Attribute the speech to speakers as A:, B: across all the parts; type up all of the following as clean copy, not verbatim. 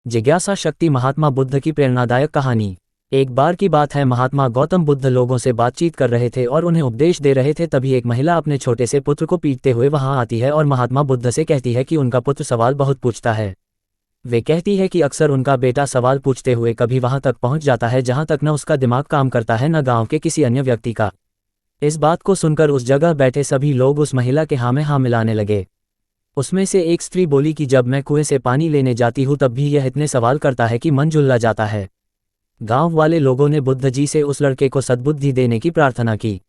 A: जिज्ञासा शक्ति महात्मा बुद्ध की प्रेरणादायक कहानी। एक बार की बात है, महात्मा गौतम बुद्ध लोगों से बातचीत कर रहे थे और उन्हें उपदेश दे रहे थे। तभी एक महिला अपने छोटे से पुत्र को पीटते हुए वहां आती है और महात्मा बुद्ध से कहती है कि उनका पुत्र सवाल बहुत पूछता है। वे कहती है कि अक्सर उनका बेटा सवाल पूछते हुए कभी वहां तक पहुंच जाता है जहां तक न उसका दिमाग काम करता है न गांव के किसी अन्य व्यक्ति का। इस बात को सुनकर उस जगह बैठे सभी लोग उस महिला के हाँ में हाँ मिलाने लगे। उसमें से एक स्त्री बोली कि जब मैं कुएं से पानी लेने जाती हूँ तब भी यह इतने सवाल करता है कि मन झुल्ला जाता है। गांव वाले लोगों ने बुद्ध जी से उस लड़के को सद्बुद्धि देने की प्रार्थना की।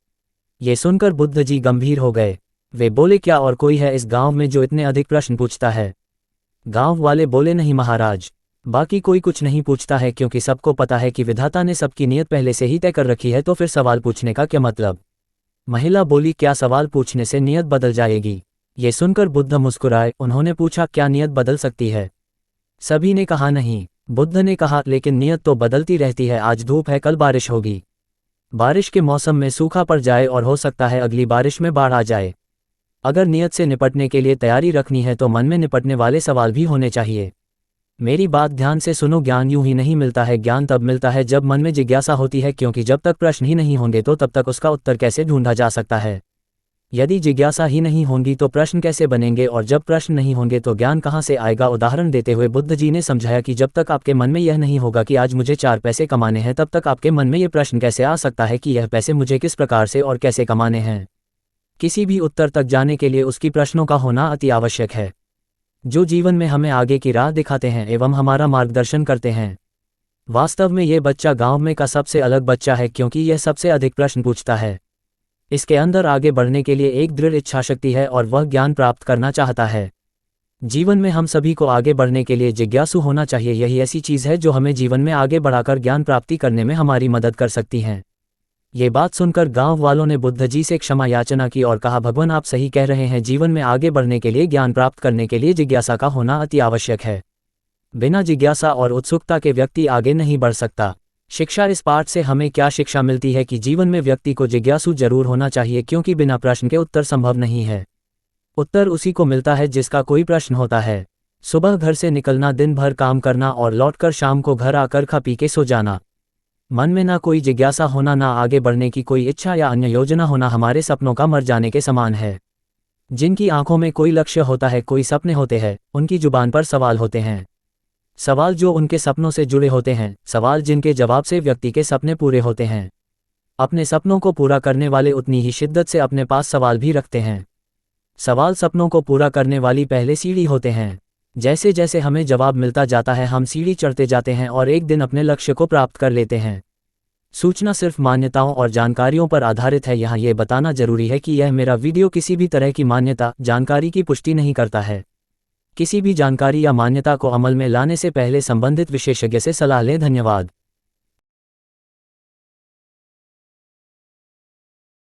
A: ये सुनकर बुद्ध जी गंभीर हो गए। वे बोले, क्या और कोई है इस गांव में जो इतने अधिक प्रश्न पूछता है? गांव वाले बोले, नहीं महाराज, बाकी कोई कुछ नहीं पूछता है क्योंकि सबको पता है कि विधाता ने सबकी नियत पहले से ही तय कर रखी है, तो फिर सवाल पूछने का क्या मतलब? महिला बोली, क्या सवाल पूछने से नियत बदल जाएगी? ये सुनकर बुद्ध मुस्कुराए। उन्होंने पूछा, क्या नियत बदल सकती है? सभी ने कहा नहीं। बुद्ध ने कहा, लेकिन नियत तो बदलती रहती है। आज धूप है, कल बारिश होगी। बारिश के मौसम में सूखा पड़ जाए और हो सकता है अगली बारिश में बाढ़ आ जाए। अगर नियत से निपटने के लिए तैयारी रखनी है तो मन में निपटने वाले सवाल भी होने चाहिए। मेरी बात ध्यान से सुनो, ज्ञान यूं ही नहीं मिलता है। ज्ञान तब मिलता है जब मन में जिज्ञासा होती है, क्योंकि जब तक प्रश्न ही नहीं होंगे तो तब तक उसका उत्तर कैसे ढूंढा जा सकता है? यदि जिज्ञासा ही नहीं होगी तो प्रश्न कैसे बनेंगे, और जब प्रश्न नहीं होंगे तो ज्ञान कहाँ से आएगा? उदाहरण देते हुए बुद्ध जी ने समझाया कि जब तक आपके मन में यह नहीं होगा कि आज मुझे 4 पैसे कमाने हैं, तब तक आपके मन में यह प्रश्न कैसे आ सकता है कि यह पैसे मुझे किस प्रकार से और कैसे कमाने हैं? किसी भी उत्तर तक जाने के लिए उसकी प्रश्नों का होना अति आवश्यक है, जो जीवन में हमें आगे की राह दिखाते हैं एवं हमारा मार्गदर्शन करते हैं। वास्तव में ये बच्चा गांव में का सबसे अलग बच्चा है, क्योंकि यह सबसे अधिक प्रश्न पूछता है। इसके अंदर आगे बढ़ने के लिए एक दृढ़ इच्छाशक्ति है और वह ज्ञान प्राप्त करना चाहता है। जीवन में हम सभी को आगे बढ़ने के लिए जिज्ञासु होना चाहिए। यही ऐसी चीज़ है जो हमें जीवन में आगे बढ़ाकर ज्ञान प्राप्ति करने में हमारी मदद कर सकती हैं। ये बात सुनकर गांव वालों ने बुद्ध जी से क्षमा याचना की और कहा, भगवान आप सही कह रहे हैं, जीवन में आगे बढ़ने के लिए, ज्ञान प्राप्त करने के लिए जिज्ञासा का होना अति आवश्यक है। बिना जिज्ञासा और उत्सुकता के व्यक्ति आगे नहीं बढ़ सकता। शिक्षा। इस पाठ से हमें क्या शिक्षा मिलती है कि जीवन में व्यक्ति को जिज्ञासु जरूर होना चाहिए, क्योंकि बिना प्रश्न के उत्तर संभव नहीं है। उत्तर उसी को मिलता है जिसका कोई प्रश्न होता है। सुबह घर से निकलना, दिन भर काम करना और लौटकर शाम को घर आकर खा पी के सो जाना। मन में ना कोई जिज्ञासा होना, ना आगे बढ़ने की कोई इच्छा या अन्य योजना होना हमारे सपनों का मर जाने के समान है। जिनकी आंखों में कोई लक्ष्य होता है, कोई सपने होते हैं, उनकी जुबान पर सवाल होते हैं। सवाल जो उनके सपनों से जुड़े होते हैं, सवाल जिनके जवाब से व्यक्ति के सपने पूरे होते हैं। अपने सपनों को पूरा करने वाले उतनी ही शिद्दत से अपने पास सवाल भी रखते हैं। सवाल सपनों को पूरा करने वाली पहले सीढ़ी होते हैं। जैसे जैसे हमें जवाब मिलता जाता है, हम सीढ़ी चढ़ते जाते हैं और एक दिन अपने लक्ष्य को प्राप्त कर लेते हैं। सूचना सिर्फ मान्यताओं और जानकारियों पर आधारित है। यहाँ ये बताना जरूरी है कि यह मेरा वीडियो किसी भी तरह की मान्यता, जानकारी की पुष्टि नहीं करता है। किसी भी जानकारी या मान्यता को अमल में लाने से पहले संबंधित विशेषज्ञ से सलाह लें। धन्यवाद।